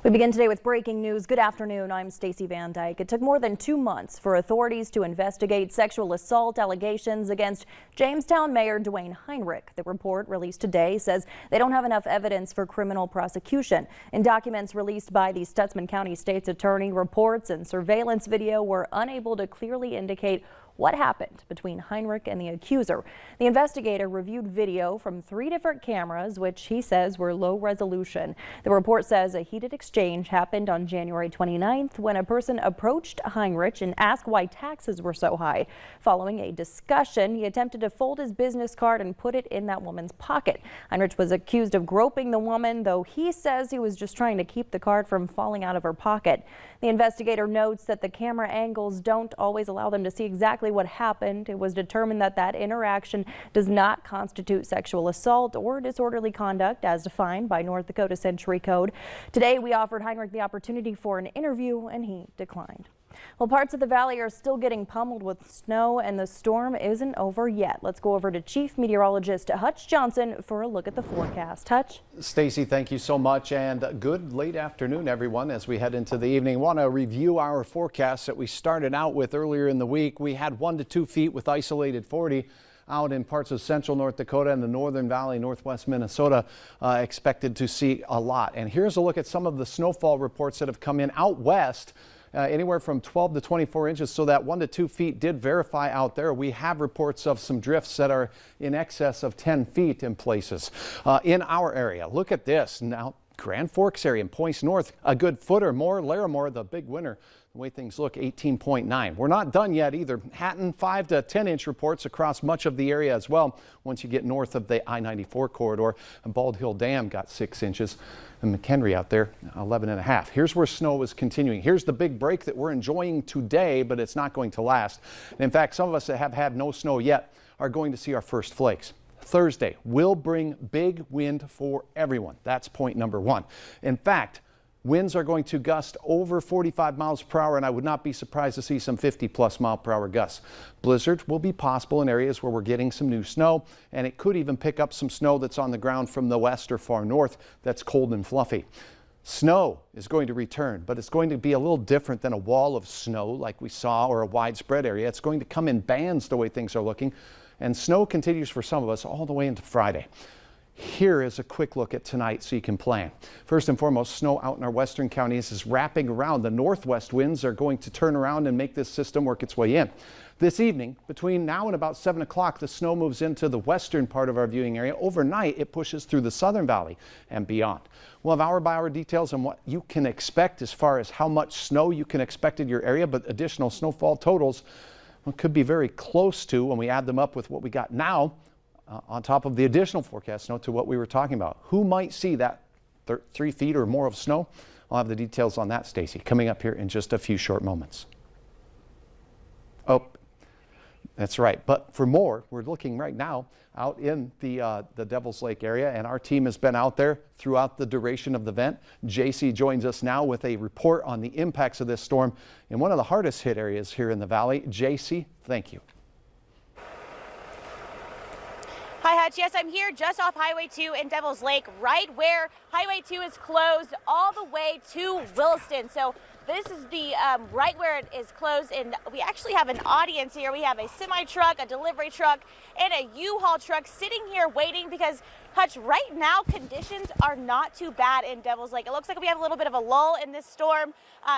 We begin today with breaking news. Good afternoon. I'm Stacey Van Dyke. It took more than 2 months for authorities to investigate sexual assault allegations against Jamestown Mayor Dwayne Heinrich. The report released today says they don't have enough evidence for criminal prosecution. In documents released by the Stutsman County State's Attorney, reports and surveillance video were unable to clearly indicate what happened between Heinrich and the accuser. The investigator reviewed video from 3 different cameras, which he says were low resolution. The report says a heated exchange happened on January 29th when a person approached Heinrich and asked why taxes were so high. Following a discussion, he attempted to fold his business card and put it in that woman's pocket. Heinrich was accused of groping the woman, though he says he was just trying to keep the card from falling out of her pocket. The investigator notes that the camera angles don't always allow them to see exactly what happened. It was determined that that interaction does not constitute sexual assault or disorderly conduct as defined by North Dakota Century Code. Today, we offered Heinrich the opportunity for an interview and he declined. Well, parts of the valley are still getting pummeled with snow and the storm isn't over yet. Let's go over to Chief Meteorologist Hutch Johnson for a look at the forecast. Hutch? Stacey, thank you so much, and good late afternoon, everyone, as we head into the evening. I want to review our forecast that we started out with earlier in the week. We had 1 to 2 feet with isolated 40 out in parts of central North Dakota and the northern valley, northwest Minnesota, expected to see a lot. And here's a look at some of the snowfall reports that have come in out west. Anywhere from 12 to 24 inches, so that 1 to 2 feet did verify out there. We have reports of some drifts that are in excess of 10 feet in places. In our area, look at this. Now, Grand Forks area and points north, a good foot or more. Larimore, the big winner. The way things look, 18.9. We're not done yet either. Hatton, 5 to 10 inch reports across much of the area as well. Once you get north of the I-94 corridor, and Bald Hill Dam got 6 inches. And McHenry out there, 11.5. Here's where snow is continuing. Here's the big break that we're enjoying today, but it's not going to last. And in fact, some of us that have had no snow yet are going to see our first flakes. Thursday will bring big wind for everyone. That's point number 1. In fact, winds are going to gust over 45 miles per hour, and I would not be surprised to see some 50-plus mile-per-hour gusts. Blizzard will be possible in areas where we're getting some new snow, and it could even pick up some snow that's on the ground from the west or far north that's cold and fluffy. Snow is going to return, but it's going to be a little different than a wall of snow like we saw or a widespread area. It's going to come in bands the way things are looking, and snow continues for some of us all the way into Friday. Here is a quick look at tonight so you can plan. First and foremost, snow out in our western counties is wrapping around. The northwest winds are going to turn around and make this system work its way in. This evening, between now and about 7 o'clock, the snow moves into the western part of our viewing area. Overnight, it pushes through the southern valley and beyond. We'll have hour-by-hour details on what you can expect as far as how much snow you can expect in your area, but additional snowfall totals could be very close to, when we add them up with what we got now, on top of the additional forecast snow, to what we were talking about. Who might see that 3 feet or more of snow? I'll have the details on that, Stacey, coming up here in just a few short moments. Oh, that's right. But for more, we're looking right now out in the Devil's Lake area, and our team has been out there throughout the duration of the event. JC joins us now with a report on the impacts of this storm in one of the hardest hit areas here in the valley. JC, thank you. Hi, Hutch. Yes, I'm here just off Highway 2 in Devil's Lake, right where Highway 2 is closed all the way to Williston. So this is the right where it is closed, and we actually have an audience here. We have a semi-truck, a delivery truck, and a U-Haul truck sitting here waiting because, Hutch, right now conditions are not too bad in Devil's Lake. It looks like we have a little bit of a lull in this storm.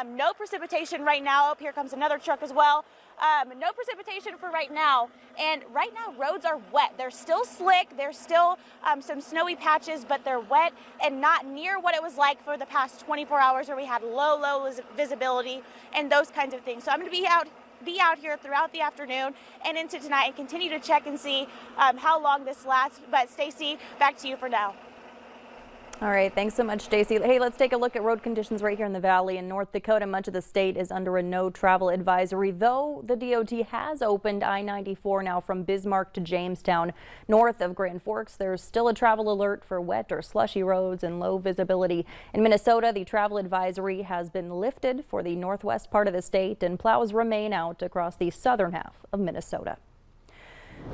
No precipitation right now. Up here comes another truck as well. No precipitation for right now, and right now roads are wet. They're still slick, there's still some snowy patches, but they're wet and not near what it was like for the past 24 hours where we had low visibility and those kinds of things. So I'm going to be out here throughout the afternoon and into tonight and continue to check and see how long this lasts. But Stacey, back to you for now. All right, thanks so much, Stacey. Hey, let's take a look at road conditions right here in the valley. In North Dakota, much of the state is under a no travel advisory, though the DOT has opened I-94 now from Bismarck to Jamestown. North of Grand Forks, there's still a travel alert for wet or slushy roads and low visibility. In Minnesota, the travel advisory has been lifted for the northwest part of the state, and plows remain out across the southern half of Minnesota.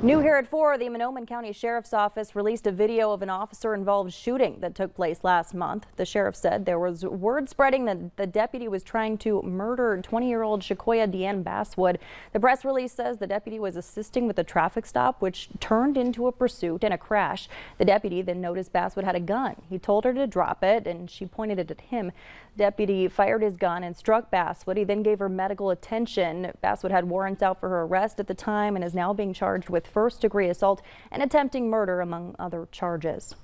New here at 4, the Monoman County Sheriff's Office released a video of an officer-involved shooting that took place last month. The sheriff said there was word spreading that the deputy was trying to murder 20-year-old Shakoya Deanne Basswood. The press release says the deputy was assisting with a traffic stop, which turned into a pursuit and a crash. The deputy then noticed Basswood had a gun. He told her to drop it, and she pointed it at him. The deputy fired his gun and struck Basswood. He then gave her medical attention. Basswood had warrants out for her arrest at the time and is now being charged with first-degree assault and attempting murder, among other charges.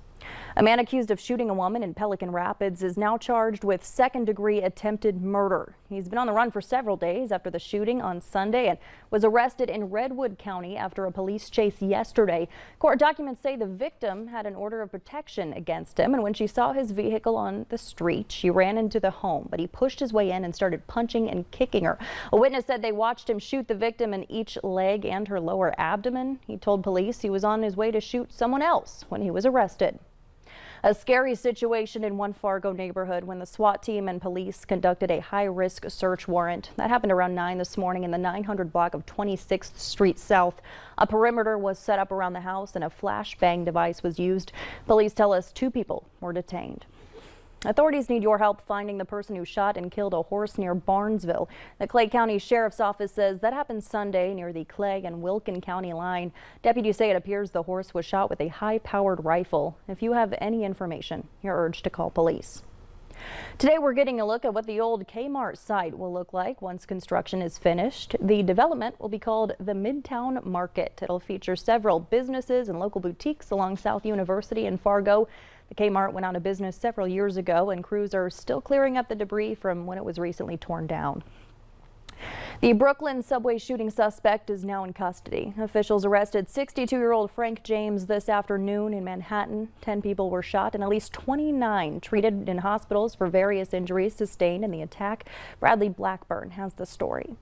A man accused of shooting a woman in Pelican Rapids is now charged with second-degree attempted murder. He's been on the run for several days after the shooting on Sunday and was arrested in Redwood County after a police chase yesterday. Court documents say the victim had an order of protection against him, and when she saw his vehicle on the street, she ran into the home, but he pushed his way in and started punching and kicking her. A witness said they watched him shoot the victim in each leg and her lower abdomen. He told police he was on his way to shoot someone else when he was arrested. A scary situation in one Fargo neighborhood when the SWAT team and police conducted a high-risk search warrant. That happened around 9 this morning in the 900 block of 26th Street South. A perimeter was set up around the house and a flashbang device was used. Police tell us 2 people were detained. Authorities need your help finding the person who shot and killed a horse near Barnesville. The Clay County Sheriff's Office says that happened Sunday near the Clay and Wilkin County line. Deputies say it appears the horse was shot with a high-powered rifle. If you have any information, you're urged to call police. Today we're getting a look at what the old K-Mart site will look like once construction is finished. The development will be called the Midtown Market. It'll feature several businesses and local boutiques along South University and Fargo. The K-Mart went out of business several years ago, and crews are still clearing up the debris from when it was recently torn down. The Brooklyn subway shooting suspect is now in custody. Officials arrested 62-year-old Frank James this afternoon in Manhattan. 10 people were shot and at least 29 treated in hospitals for various injuries sustained in the attack. Bradley Blackburn has the story.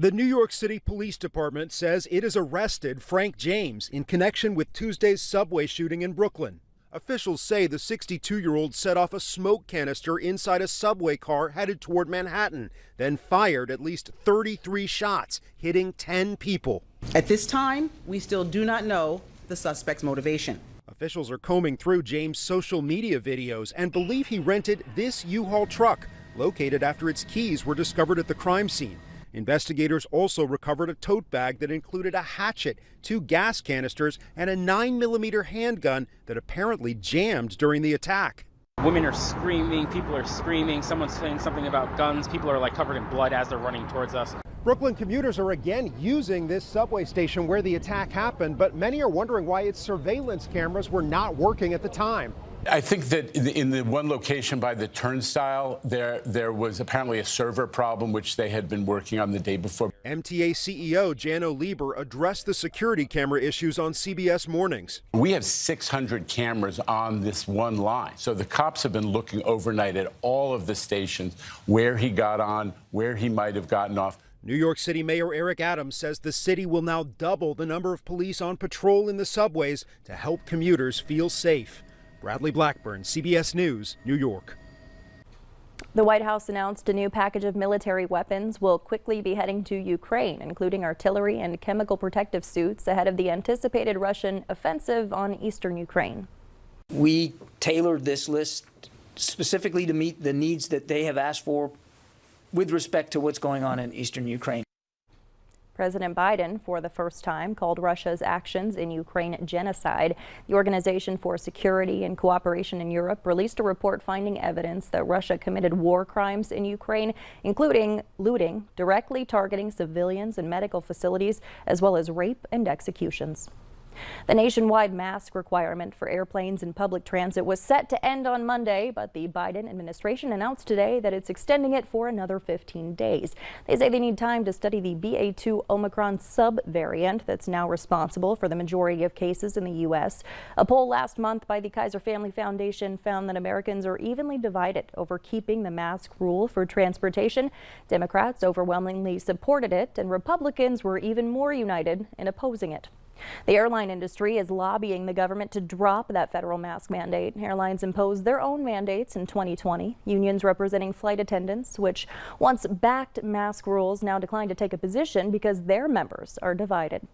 The New York City Police Department says it has arrested Frank James in connection with Tuesday's subway shooting in Brooklyn. Officials say the 62-year-old set off a smoke canister inside a subway car headed toward Manhattan, then fired at least 33 shots, hitting 10 people. At this time, we still do not know the suspect's motivation. Officials are combing through James' social media videos and believe he rented this U-Haul truck, located after its keys were discovered at the crime scene. Investigators also recovered a tote bag that included a hatchet, 2 gas canisters, and a 9mm handgun that apparently jammed during the attack. Women are screaming, people are screaming, someone's saying something about guns, people are covered in blood as they're running towards us. Brooklyn commuters are again using this subway station where the attack happened, but many are wondering why its surveillance cameras were not working at the time. I think that in the one location by the turnstile, there was apparently a server problem, which they had been working on the day before. MTA CEO Jano Lieber addressed the security camera issues on CBS Mornings. We have 600 cameras on this one line. So the cops have been looking overnight at all of the stations, where he got on, where he might have gotten off. New York City Mayor Eric Adams says the city will now double the number of police on patrol in the subways to help commuters feel safe. Bradley Blackburn, CBS News, New York. The White House announced a new package of military weapons will quickly be heading to Ukraine, including artillery and chemical protective suits ahead of the anticipated Russian offensive on eastern Ukraine. We tailored this list specifically to meet the needs that they have asked for with respect to what's going on in eastern Ukraine. President Biden, for the first time, called Russia's actions in Ukraine genocide. The Organization for Security and Cooperation in Europe released a report finding evidence that Russia committed war crimes in Ukraine, including looting, directly targeting civilians and medical facilities, as well as rape and executions. The nationwide mask requirement for airplanes and public transit was set to end on Monday, but the Biden administration announced today that it's extending it for another 15 days. They say they need time to study the BA2 Omicron subvariant that's now responsible for the majority of cases in the U.S. A poll last month by the Kaiser Family Foundation found that Americans are evenly divided over keeping the mask rule for transportation. Democrats overwhelmingly supported it, and Republicans were even more united in opposing it. The airline industry is lobbying the government to drop that federal mask mandate. Airlines imposed their own mandates in 2020. Unions representing flight attendants, which once backed mask rules, now decline to take a position because their members are divided.